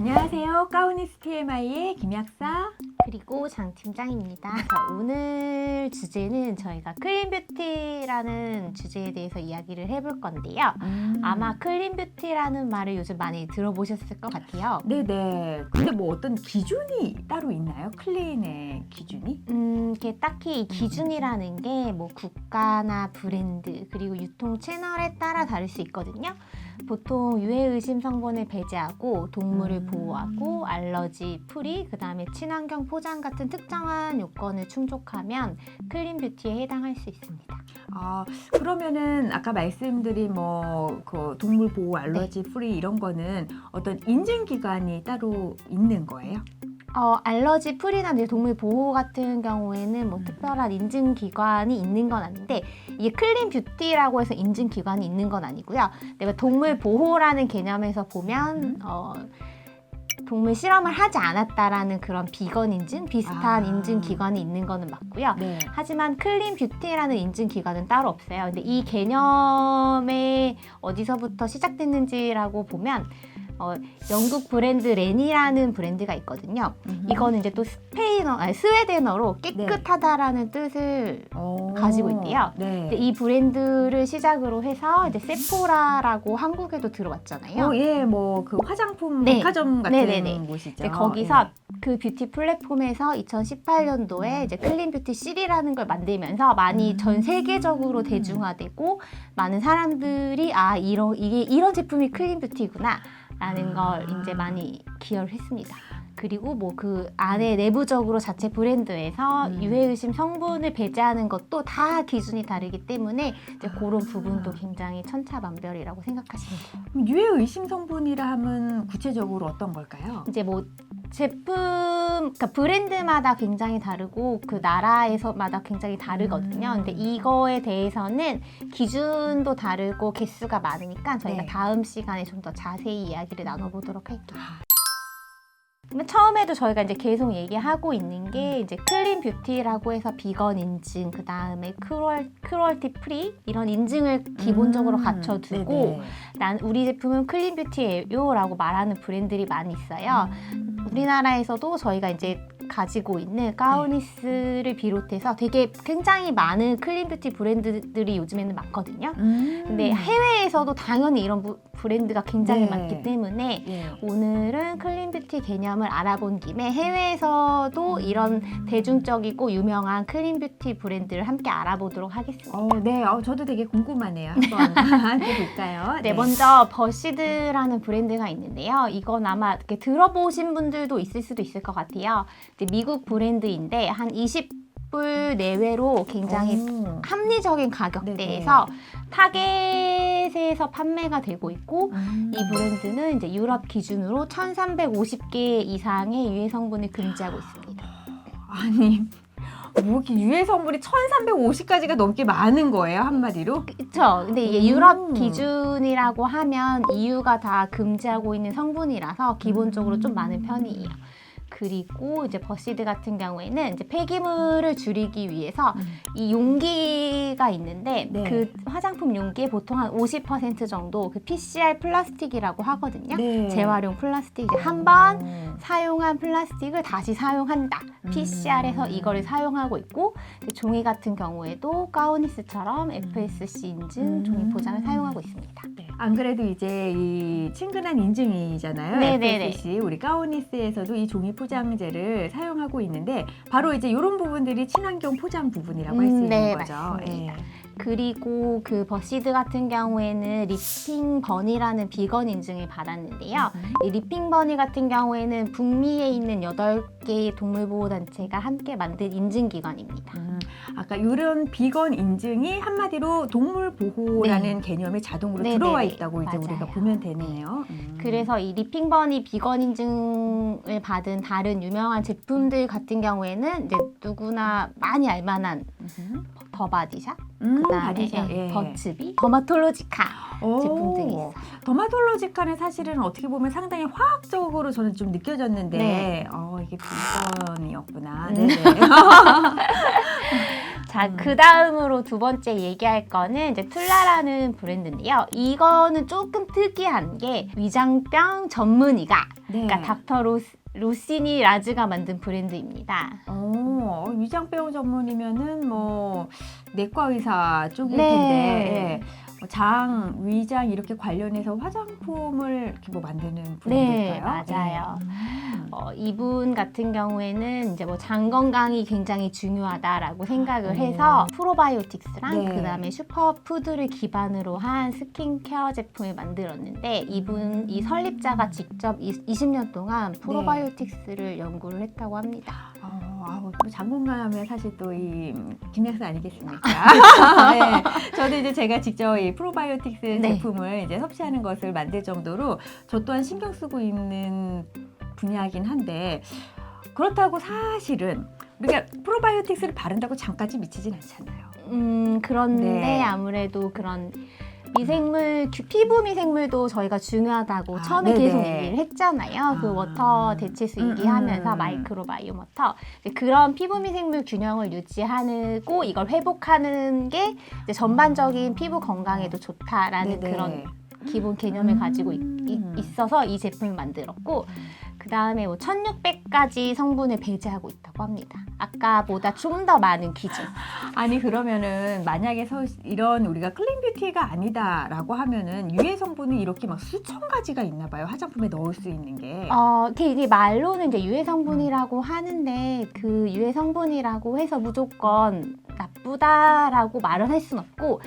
안녕하세요. 가오니스 TMI의 김약사 그리고 장 팀장입니다. 오늘 주제는 저희가 클린뷰티라는 주제에 대해서 이야기를 해볼 건데요. 아마 클린뷰티라는 말을 요즘 많이 들어보셨을 것 같아요. 네네. 근데 뭐 어떤 기준이 따로 있나요? 클린의 기준이? 이게 딱히 이 기준이라는 게 뭐 국가나 브랜드 그리고 유통 채널에 따라 다를 수 있거든요. 보통 유해 의심 성분을 배제하고 동물을 보호하고 알러지 프리, 그 다음에 친환경 포장 같은 특정한 요건을 충족하면 클린 뷰티에 해당할 수 있습니다. 아, 그러면은 아까 말씀드린 그 동물 보호 알러지 네. 프리 이런 거는 어떤 인증 기관이 따로 있는 거예요? 알러지 프리나 이제 동물 보호 같은 경우에는 뭐 특별한 인증 기관이 있는 건 아닌데 이게 클린 뷰티라고 해서 인증 기관이 있는 건 아니고요. 내가 동물 보호라는 개념에서 보면 동물 실험을 하지 않았다라는 그런 비건 인증 비슷한 인증 기관이 있는 거는 맞고요. 네. 하지만 클린 뷰티라는 인증 기관은 따로 없어요. 근데 이 개념에 어디서부터 시작됐는지라고 보면 영국 브랜드 렌이라는 브랜드가 있거든요. 이거는 이제 또 스웨덴어로 깨끗하다라는 뜻을 가지고 있대요. 네. 근데 이 브랜드를 시작으로 해서 이제 세포라라고 한국에도 들어왔잖아요. 예, 뭐 그 화장품 네. 백화점 같은 네네네. 곳이죠. 이제 거기서 그 뷰티 플랫폼에서 2018년도에 이제 클린 뷰티 C라는 걸 만들면서 많이 전 세계적으로 대중화되고 많은 사람들이 이게 이런 제품이 클린 뷰티구나 라는 걸 이제 많이 기여를 했습니다. 그리고 뭐 그 안에 내부적으로 자체 브랜드에서 유해 의심 성분을 배제하는 것도 다 기준이 다르기 때문에 이제 그런 부분도 굉장히 천차만별이라고 생각하시면 돼요. 그럼 유해 의심 성분이라 하면 구체적으로 어떤 걸까요? 이제 뭐 제품, 그러니까 브랜드마다 굉장히 다르고 그 나라에서마다 굉장히 다르거든요. 근데 이거에 대해서는 기준도 다르고 개수가 많으니까 저희가 네. 다음 시간에 좀 더 자세히 이야기를 나눠보도록 할게요. 그러면 처음에도 저희가 이제 계속 얘기하고 있는 게 이제 클린 뷰티라고 해서 비건 인증, 그 다음에 크루얼티 프리 이런 인증을 기본적으로 갖춰두고 우리 제품은 클린 뷰티예요라고 말하는 브랜드들이 많이 있어요. 우리나라에서도 저희가 이제 가지고 있는 가오니스를 비롯해서 되게 굉장히 많은 클린 뷰티 브랜드들이 요즘에는 많거든요. 근데 해외에서도 당연히 이런 브랜드가 굉장히 많기 때문에 오늘은 클린 뷰티 개념을 알아본 김에 해외에서도 이런 대중적이고 유명한 클린 뷰티 브랜드를 함께 알아보도록 하겠습니다. 네, 저도 되게 궁금하네요. 한번 해볼까요? 네, 먼저 버시드라는 브랜드가 있는데요. 이건 아마 이렇게 들어보신 분들도 있을 수도 있을 것 같아요. 이제 미국 브랜드인데 한 20불 내외로 굉장히 합리적인 가격대에서 타겟에서 판매가 되고 있고 이 브랜드는 이제 유럽 기준으로 1350개 이상의 유해 성분을 금지하고 있습니다. 아니, 뭐 이렇게 유해 성분이 1350가지가 넘게 많은 거예요, 한마디로? 그렇죠. 근데 이게 유럽 기준이라고 하면 EU가 다 금지하고 있는 성분이라서 기본적으로 좀 많은 편이에요. 그리고 이제 버시드 같은 경우에는 이제 폐기물을 줄이기 위해서 이 용기가 있는데 그 화장품 용기에 보통 한 50% 정도 그 PCR 플라스틱이라고 하거든요. 재활용 플라스틱. 한 번 사용한 플라스틱을 다시 사용한다. PCR에서 이거를 사용하고 있고 종이 같은 경우에도 가오니스처럼 FSC 인증 종이 포장을 사용하고 있습니다. 안 그래도 이제 이 친근한 인증이잖아요. FSC. 우리 가오니스에서도 이 종이 포장재를 사용하고 있는데 바로 이제 이런 부분들이 친환경 포장 부분이라고 할 수 있는 거죠. 맞습니다. 그리고 그 버시드 같은 경우에는 리핑 버니라는 비건 인증을 받았는데요. 이 리핑 버니 같은 경우에는 북미에 있는 8개의 동물보호단체가 함께 만든 인증기관입니다. 아까 이런 비건 인증이 한마디로 동물 보호라는 개념에 자동으로 들어와 있다고 이제 우리가 보면 되네요. 그래서 이 리핑 버니 비건 인증을 받은 다른 유명한 제품들 같은 경우에는 이제 누구나 많이 알만한 더바디샵, 그다음에 버츠비, 더마톨로지카 제품 등이 있어요. 더마톨로지카는 사실은 어떻게 보면 상당히 화학적으로 저는 좀 느껴졌는데 이게 비건이었구나. 자, 그 다음으로 두 번째 얘기할 거는 이제 툴라라는 브랜드인데요. 이거는 조금 특이한 게 위장병 전문의가, 네. 그러니까 닥터 로시니 라즈가 만든 브랜드입니다. 위장병 전문이면은 뭐 내과 의사 쪽일 네. 텐데 뭐 장, 위장 이렇게 관련해서 화장품을 이렇게 뭐 만드는 네, 분일까요? 맞아요. 이분 같은 경우에는 이제 뭐 장 건강이 굉장히 중요하다라고 생각을 해서 프로바이오틱스랑 네. 그다음에 슈퍼푸드를 기반으로 한 스킨케어 제품을 만들었는데 이 설립자가 직접 20년 동안 프로바이오틱스를 연구를 했다고 합니다. 장 건강하면 사실 또 이 김약사 아니겠습니까? 네, 저도 이제 제가 직접 이 프로바이오틱스 네. 제품을 이제 섭취하는 것을 만들 정도로 저 또한 신경 쓰고 있는 분야이긴 한데 그렇다고 사실은 우리가 프로바이오틱스를 바른다고 장까지 미치진 않잖아요. 그런데 네. 아무래도 그런 미생물, 피부 미생물도 저희가 중요하다고 처음에 네네. 계속 얘기를 했잖아요. 그 워터 대체수 얘기하면서 마이크로바이옴 워터. 그런 피부 미생물 균형을 유지하고 이걸 회복하는 게 이제 전반적인 피부 건강에도 좋다라는 네네. 그런 기본 개념을 가지고 있어서 이 제품을 만들었고 그 다음에 뭐 1600가지 성분을 배제하고 있다고 합니다. 아까보다 좀 더 많은 기준. 아니 그러면은 만약에 이런 우리가 클린 뷰티가 아니다라고 하면은 유해 성분이 이렇게 막 수천 가지가 있나 봐요. 화장품에 넣을 수 있는 게. 이게 말로는 이제 유해 성분이라고 하는데 그 유해 성분이라고 해서 무조건 나쁘다라고 말을 할 수는 없고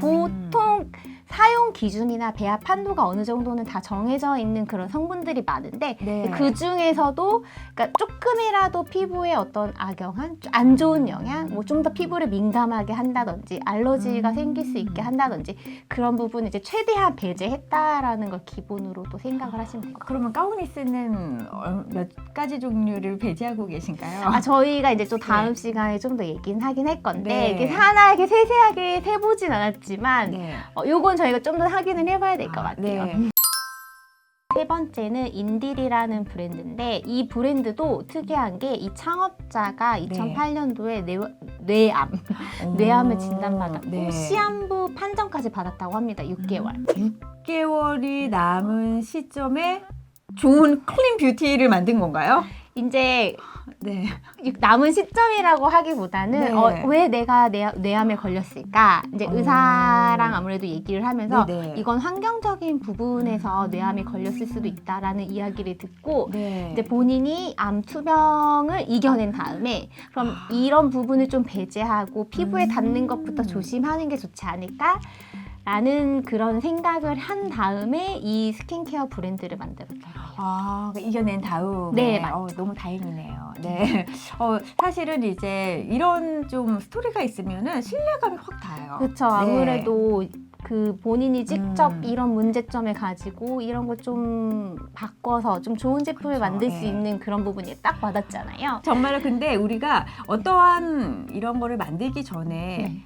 보통 사용 기준이나 배합 한도가 어느 정도는 다 정해져 있는 그런 성분들이 많은데 네. 그 중에서도 그러니까 조금이라도 피부에 어떤 악영향, 안 좋은 영향, 뭐 좀 더 피부를 민감하게 한다든지 알러지가 생길 수 있게 한다든지 그런 부분을 이제 최대한 배제했다라는 걸 기본으로 또 생각을 하시면 돼요. 그러면 가오니스는 몇 가지 종류를 배제하고 계신가요? 저희가 이제 또 다음 시간에 좀 더 얘기는 하긴 할 건데 네. 이게 하나하게 세세하게 세보진 않았지만 네. 요건 저희가 좀 더 확인을 해봐야 될 것 같아요. 네. 세 번째는 인딜이라는 브랜드인데 이 브랜드도 특이한 게 이 창업자가 2008년도에 뇌암을 진단받았고 네. 시한부 판정까지 받았다고 합니다. 6개월. 6개월이 남은 시점에 좋은 클린 뷰티를 만든 건가요? 이제 네. 남은 시점이라고 하기보다는 네. 왜 내가 뇌암에 걸렸을까? 이제 의사랑 아무래도 얘기를 하면서 네네. 이건 환경적인 부분에서 뇌암에 걸렸을 수도 있다라는 이야기를 듣고 네. 이제 본인이 암 투병을 이겨낸 다음에 그럼 이런 부분을 좀 배제하고 피부에 닿는 것부터 조심하는 게 좋지 않을까? 라는 그런 생각을 한 다음에 이 스킨케어 브랜드를 만들었더라고요. 이겨낸 다음에 네, 맞죠. 너무 다행이네요. 네. 사실은 이제 이런 좀 스토리가 있으면은 신뢰감이 확 닿아요. 그렇죠. 네. 아무래도 그 본인이 직접 음. 이런 문제점을 가지고 이런 걸 좀 바꿔서 좀 좋은 제품을 그쵸, 만들 수 네. 있는 그런 부분이 딱 와닿잖아요. 정말 근데 우리가 어떠한 이런 거를 만들기 전에 네.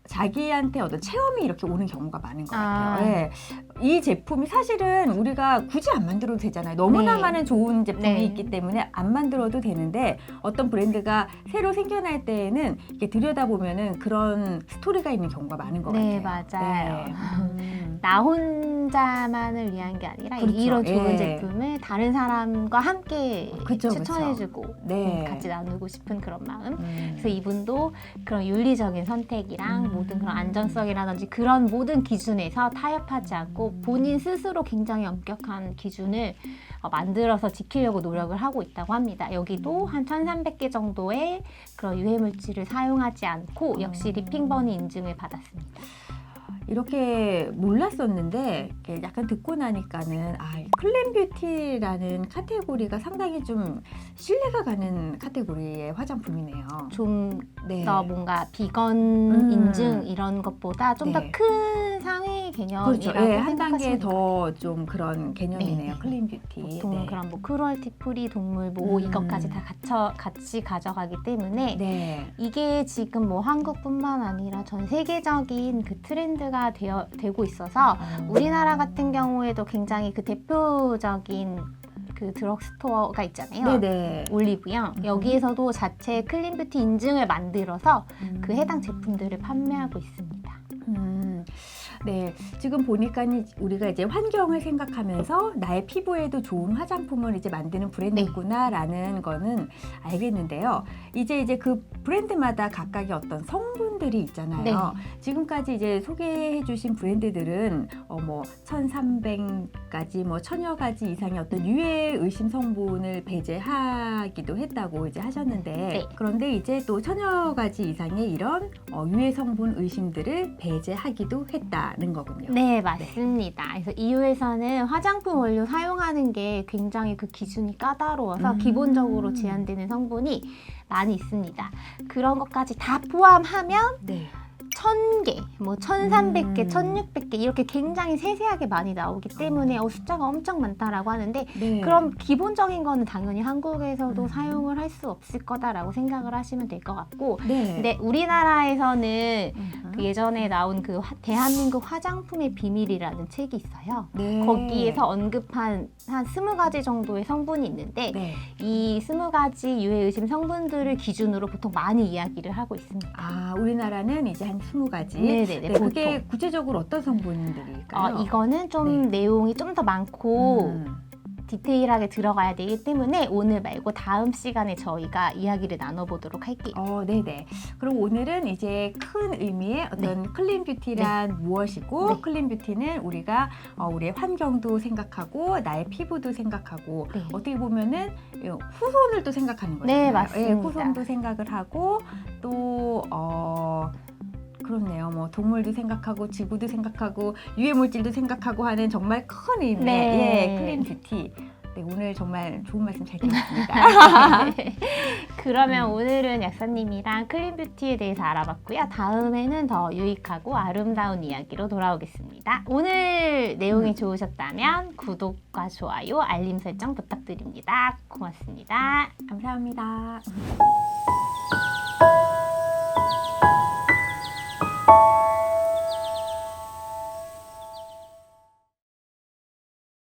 자기한테 어떤 체험이 이렇게 오는 경우가 많은 것 같아요. 아. 네. 이 제품이 사실은 우리가 굳이 안 만들어도 되잖아요. 너무나 네. 많은 좋은 제품이 네. 있기 때문에 안 만들어도 되는데 어떤 브랜드가 새로 생겨날 때에는 이렇게 들여다보면은 그런 스토리가 있는 경우가 많은 것 네, 같아요. 맞아요. 네. 나 혼자만을 위한 게 아니라 그렇죠. 이런 좋은 예. 제품을 다른 사람과 함께 그쵸, 추천해주고 네. 같이 나누고 싶은 그런 마음. 음. 그래서 이분도 그런 윤리적인 선택이랑 모든 그런 안전성이라든지 그런 모든 기준에서 타협하지 않고 본인 스스로 굉장히 엄격한 기준을 만들어서 지키려고 노력을 하고 있다고 합니다. 여기도 한 1,300개 정도의 그런 유해 물질을 사용하지 않고 역시 리핑버니 인증을 받았습니다. 이렇게 몰랐었는데 이렇게 약간 듣고 나니까는 클린 뷰티라는 카테고리가 상당히 좀 신뢰가 가는 카테고리의 화장품이네요. 좀 네. 더 뭔가 비건 인증 이런 것보다 좀 더 네. 큰 상위 개념이라고 그렇죠. 네, 한 단계 생각하시면 돼요. 더 좀 그런 개념이네요. 네. 클린 뷰티. 보통 네. 그런 뭐 크루얼티 프리 동물 보호 이것까지 다 같이 가져가기 때문에 네. 이게 지금 뭐 한국뿐만 아니라 전 세계적인 그 트렌드가 되고 있어서 우리나라 같은 경우에도 굉장히 그 대표적인 그 드럭스토어가 있잖아요. 네네. 올리브영. 여기에서도 자체 클린뷰티 인증을 만들어서 그 해당 제품들을 판매하고 있습니다. 네, 지금 보니까 우리가 이제 환경을 생각하면서 나의 피부에도 좋은 화장품을 이제 만드는 브랜드구나라는 거는 알겠는데요. 이제 그 브랜드마다 각각의 어떤 성분들이 있잖아요. 네. 지금까지 이제 소개해주신 브랜드들은 뭐 1,300가지, 뭐 1,000여 가지 이상의 어떤 유해 의심 성분을 배제하기도 했다고 이제 하셨는데, 네. 그런데 이제 또 1,000여 가지 이상의 이런 유해 성분 의심들을 배제하기도 했다는 거군요. 네, 맞습니다. 그래서 EU에서는 화장품 원료 사용하는 게 굉장히 그 기준이 까다로워서 기본적으로 제한되는 성분이 많이 있습니다. 그런 것까지 다 포함하면 네. 1,000개, 뭐 1,300개, 1,600개 이렇게 굉장히 세세하게 많이 나오기 때문에 숫자가 엄청 많다라고 하는데 네. 그럼 기본적인 거는 당연히 한국에서도 사용을 할 수 없을 거다라고 생각을 하시면 될 것 같고 네. 근데 우리나라에서는 그 예전에 나온 그 대한민국 화장품의 비밀이라는 책이 있어요. 네. 거기에서 언급한 한 20가지 정도의 성분이 있는데 네. 이 20가지 유해 의심 성분들을 기준으로 보통 많이 이야기를 하고 있습니다. 아, 우리나라는 이제 한 20가지. 네네네. 네, 그게 구체적으로 어떤 성분들일까요? 이거는 좀 내용이 좀 더 많고 디테일하게 들어가야 되기 때문에 오늘 말고 다음 시간에 저희가 이야기를 나눠보도록 할게요. 네네. 그럼 오늘은 이제 큰 의미의 어떤 클린 뷰티란 무엇이고, 네. 클린 뷰티는 우리가 우리의 환경도 생각하고 나의 피부도 생각하고 네. 어떻게 보면은 후손을 또 생각하는 거잖아요. 네, 맞습니다. 예, 후손도 생각을 하고 또 그렇네요. 뭐 동물도 생각하고 지구도 생각하고 유해 물질도 생각하고 하는 정말 큰 의미의 네. 클린 뷰티. 네, 오늘 정말 좋은 말씀 잘 들었습니다. 그러면 오늘은 약사님이랑 클린 뷰티에 대해서 알아봤고요. 다음에는 더 유익하고 아름다운 이야기로 돌아오겠습니다. 오늘 내용이 좋으셨다면 구독과 좋아요, 알림 설정 부탁드립니다. 고맙습니다. 감사합니다.